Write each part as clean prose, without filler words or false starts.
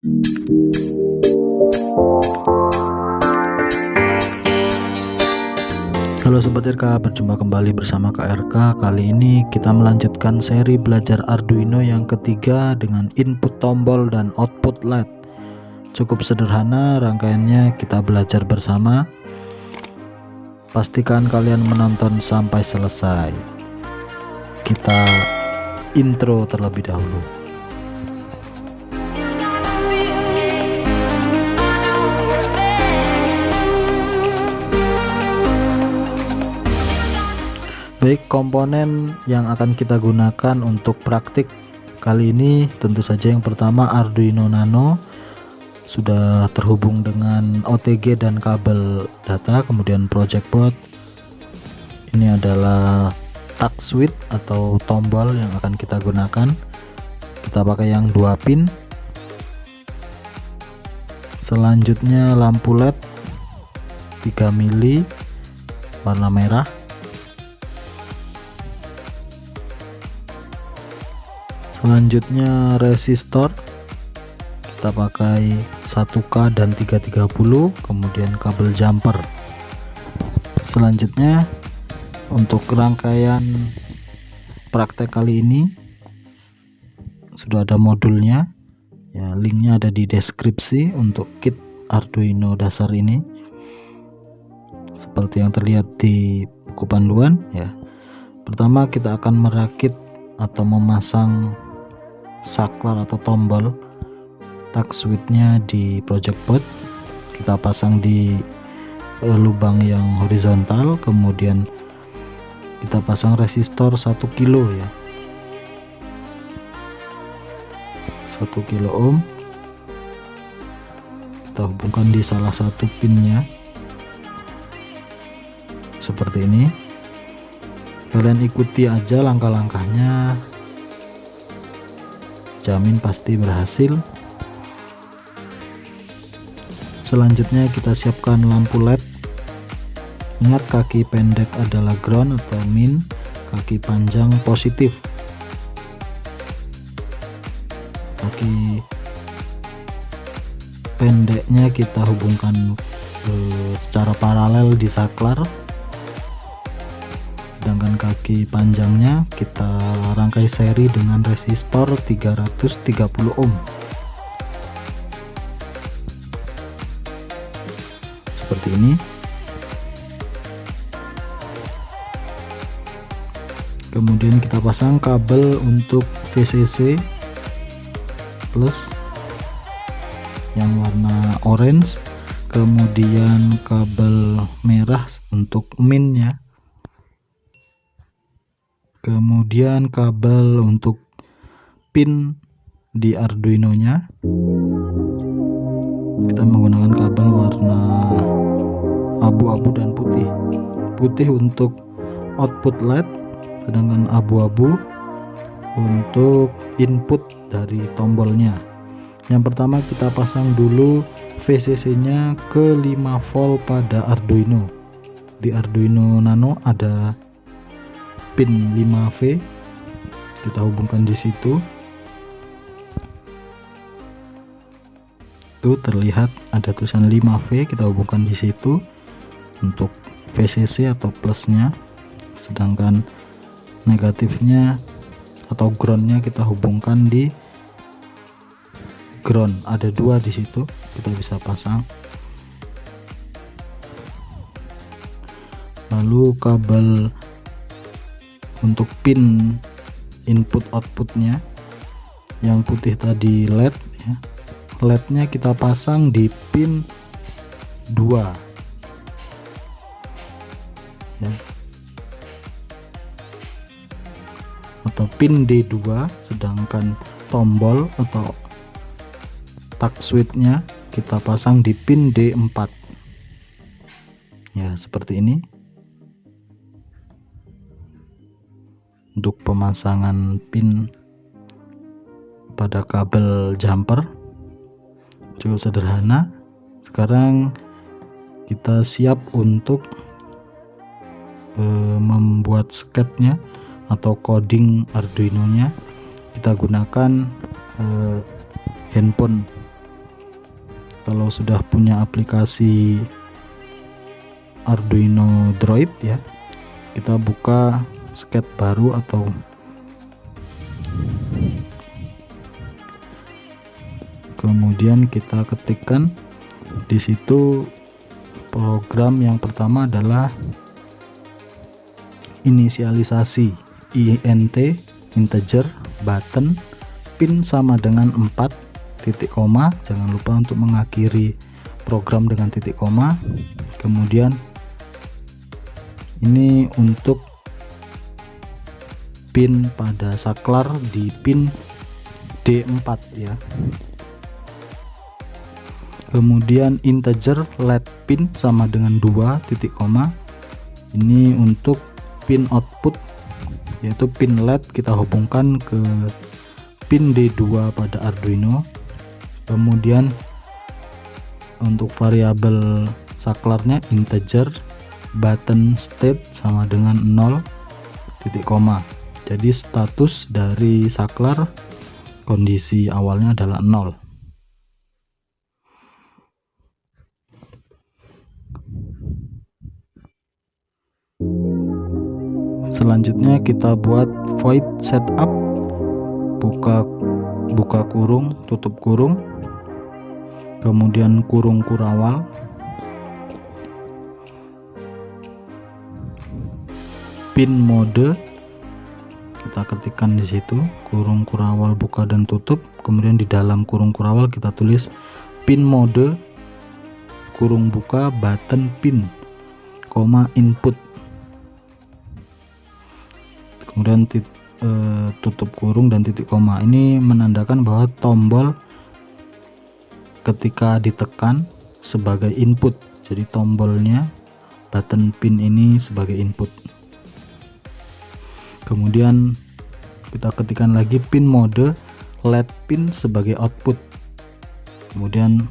Halo Sobat RK, berjumpa kembali bersama Kak RK. Kali ini kita melanjutkan seri belajar Arduino yang ketiga dengan input tombol dan output LED. Cukup sederhana rangkaiannya, kita belajar bersama. Pastikan kalian menonton sampai selesai. Kita intro terlebih dahulu. Baik, komponen yang akan kita gunakan untuk praktik kali ini tentu saja yang pertama Arduino Nano, sudah terhubung dengan OTG dan kabel data, kemudian project board. Ini adalah touch switch atau tombol yang akan kita gunakan. Kita pakai yang 2 pin. Selanjutnya lampu LED 3 mili warna merah. Selanjutnya resistor, kita pakai 1K dan 330, kemudian kabel jumper. Selanjutnya untuk rangkaian praktek kali ini sudah ada modulnya ya, linknya ada di deskripsi untuk kit Arduino dasar ini seperti yang terlihat di buku panduan ya. Pertama kita akan merakit atau memasang saklar atau tombol touch switch-nya di project board. Kita pasang di lubang yang horizontal, kemudian kita pasang resistor 1 kilo ya, 1 kilo ohm. Kita hubungkan di salah satu pinnya seperti ini. Kalian ikuti aja langkah-langkahnya, jamin pasti berhasil. Selanjutnya kita siapkan lampu LED. Ingat, kaki pendek adalah ground atau min, kaki panjang positif. Kaki pendeknya kita hubungkan secara paralel di saklar, sedangkan kaki panjangnya kita rangkai seri dengan resistor 330 ohm seperti ini. Kemudian kita pasang kabel untuk VCC plus yang warna orange, kemudian kabel merah untuk min nya, kemudian kabel untuk pin di Arduino nya. Kita menggunakan kabel warna abu-abu dan putih. Putih untuk output LED, sedangkan abu-abu untuk input dari tombolnya. Yang pertama kita pasang dulu VCC nya ke 5 volt pada Arduino. Di Arduino Nano ada pin 5V, kita hubungkan di situ. Tuh terlihat ada tulisan 5V, kita hubungkan di situ untuk VCC atau plusnya, sedangkan negatifnya atau groundnya kita hubungkan di ground. Ada 2 di situ, kita bisa pasang. Lalu kabel untuk pin input outputnya yang putih tadi LED ya, LED nya kita pasang di pin 2 ya, atau pin D2, sedangkan tombol atau touch switch nya kita pasang di pin D4 ya, seperti ini. Untuk pemasangan pin pada kabel jumper cukup sederhana. Sekarang kita siap untuk membuat sketnya atau coding Arduino nya. Kita gunakan handphone kalau sudah punya aplikasi Arduino Droid ya, kita buka sketch baru atau kemudian kita ketikkan di situ. Program yang pertama adalah inisialisasi int integer button pin sama dengan 4 titik koma. Jangan lupa untuk mengakhiri program dengan titik koma. Kemudian ini untuk pin pada saklar di pin D4 ya. Kemudian integer LED pin sama dengan 2 titik koma. Ini untuk pin output, yaitu pin LED kita hubungkan ke pin D2 pada Arduino. Kemudian untuk variabel saklarnya integer button state sama dengan 0 titik koma. Jadi status dari saklar kondisi awalnya adalah 0. Selanjutnya kita buat void setup, buka kurung, tutup kurung, kemudian kurung kurawal, pin mode kita ketikkan di situ, kurung kurawal buka dan tutup. Kemudian di dalam kurung kurawal kita tulis pin mode kurung buka button pin, input. Kemudian tutup kurung dan titik koma. Ini menandakan bahwa tombol ketika ditekan sebagai input. Jadi tombolnya button pin ini sebagai input. Kemudian kita ketikkan lagi pin mode LED pin sebagai output. Kemudian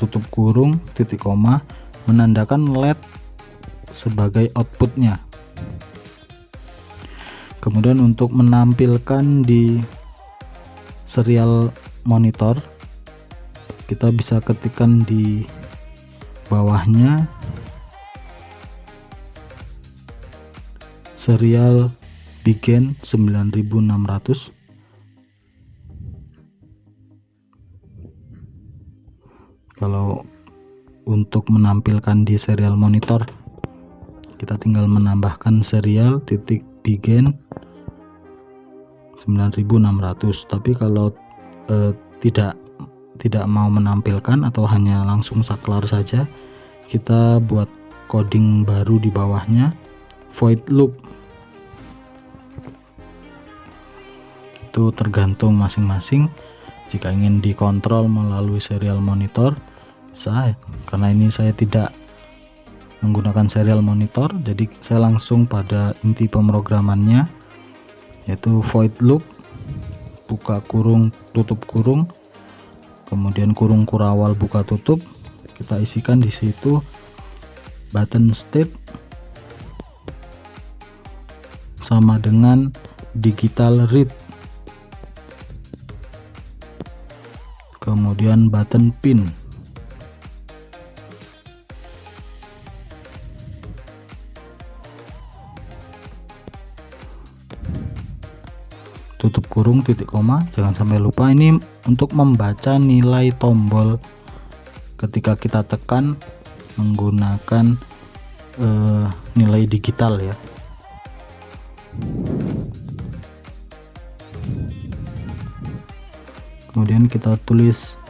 tutup kurung titik koma menandakan LED sebagai outputnya. Kemudian untuk menampilkan di serial monitor, kita bisa ketikkan di bawahnya serial begin 9600. Kalau untuk menampilkan di serial monitor, kita tinggal menambahkan serial titik begin 9600. Tapi kalau tidak mau menampilkan atau hanya langsung saklar saja, kita buat coding baru di bawahnya, void loop. Itu tergantung masing-masing. Jika ingin dikontrol melalui serial monitor bisa, karena ini saya tidak menggunakan serial monitor, jadi saya langsung pada inti pemrogramannya, yaitu void loop, buka kurung tutup kurung, kemudian kurung kurawal buka tutup. Kita isikan di situ button state sama dengan digital read, kemudian button pin, tutup kurung titik koma. Jangan sampai lupa, ini untuk membaca nilai tombol ketika kita tekan menggunakan nilai digital ya. Kemudian kita tulis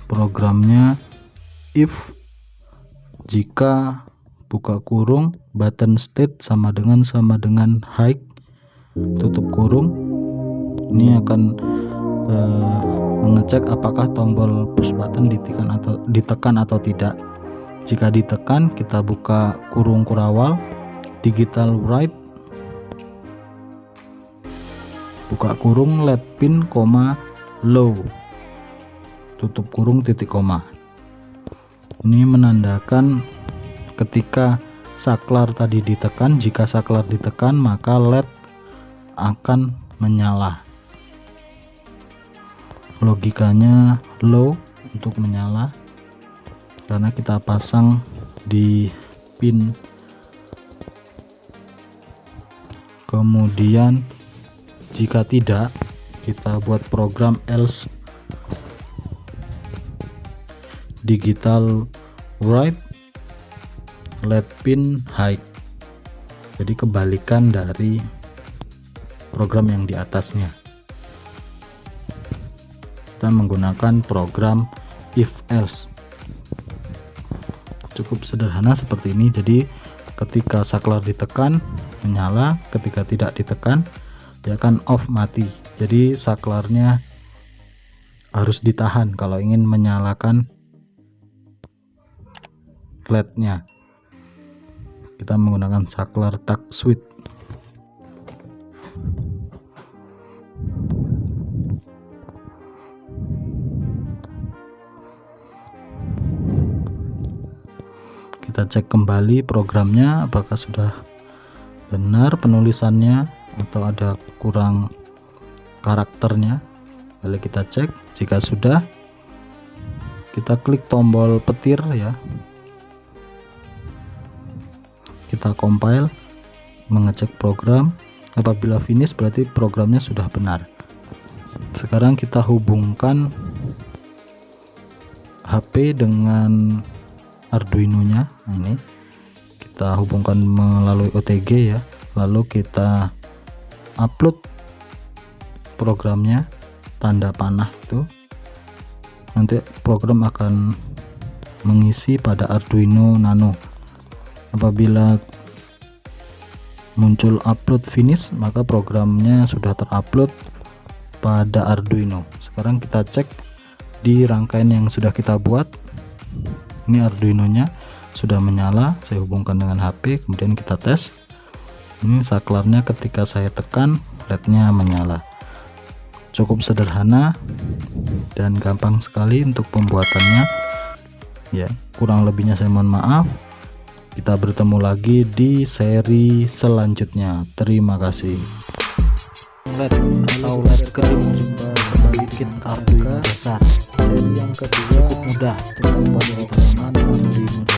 programnya, if jika buka kurung button state sama dengan height tutup kurung. Ini akan mengecek apakah tombol push button ditekan atau tidak. Jika ditekan, kita buka kurung kurawal, digital write, buka kurung LED pin, low, tutup kurung titik koma. Ini menandakan ketika saklar tadi ditekan. Jika saklar ditekan, maka LED akan menyala. logikanya low untuk menyala karena kita pasang di pin. Kemudian jika tidak, kita buat program else digital write let pin hide. Jadi kebalikan dari program yang di atasnya. Kita menggunakan program if else. Cukup sederhana seperti ini. Jadi ketika saklar ditekan menyala, ketika tidak ditekan dia akan off, mati. Jadi saklarnya harus ditahan kalau ingin menyalakan LED-nya. Kita menggunakan saklar tag switch. Kita cek kembali programnya apakah sudah benar penulisannya atau ada kurang karakternya. Lalu kita cek, jika sudah kita klik tombol petir ya, kita compile, mengecek program. Apabila finish berarti programnya sudah benar. Sekarang kita hubungkan HP dengan Arduino nya. Nah, ini kita hubungkan melalui OTG ya, lalu kita upload programnya, tanda panah itu nanti program akan mengisi pada Arduino Nano. Apabila muncul upload finish, maka programnya sudah terupload pada Arduino. Sekarang kita cek di rangkaian yang sudah kita buat. Ini Arduino nya sudah menyala, saya hubungkan dengan HP, kemudian kita tes. Ini saklarnya ketika saya tekan LED-nya menyala. Cukup sederhana dan gampang sekali untuk pembuatannya ya. Kurang lebihnya saya mohon maaf. Kita bertemu lagi di seri selanjutnya. Terima kasih. LED atau LED kering sebagai kit Arduino dasar. Seri yang kedua cukup mudah untuk membuat programan Arduino.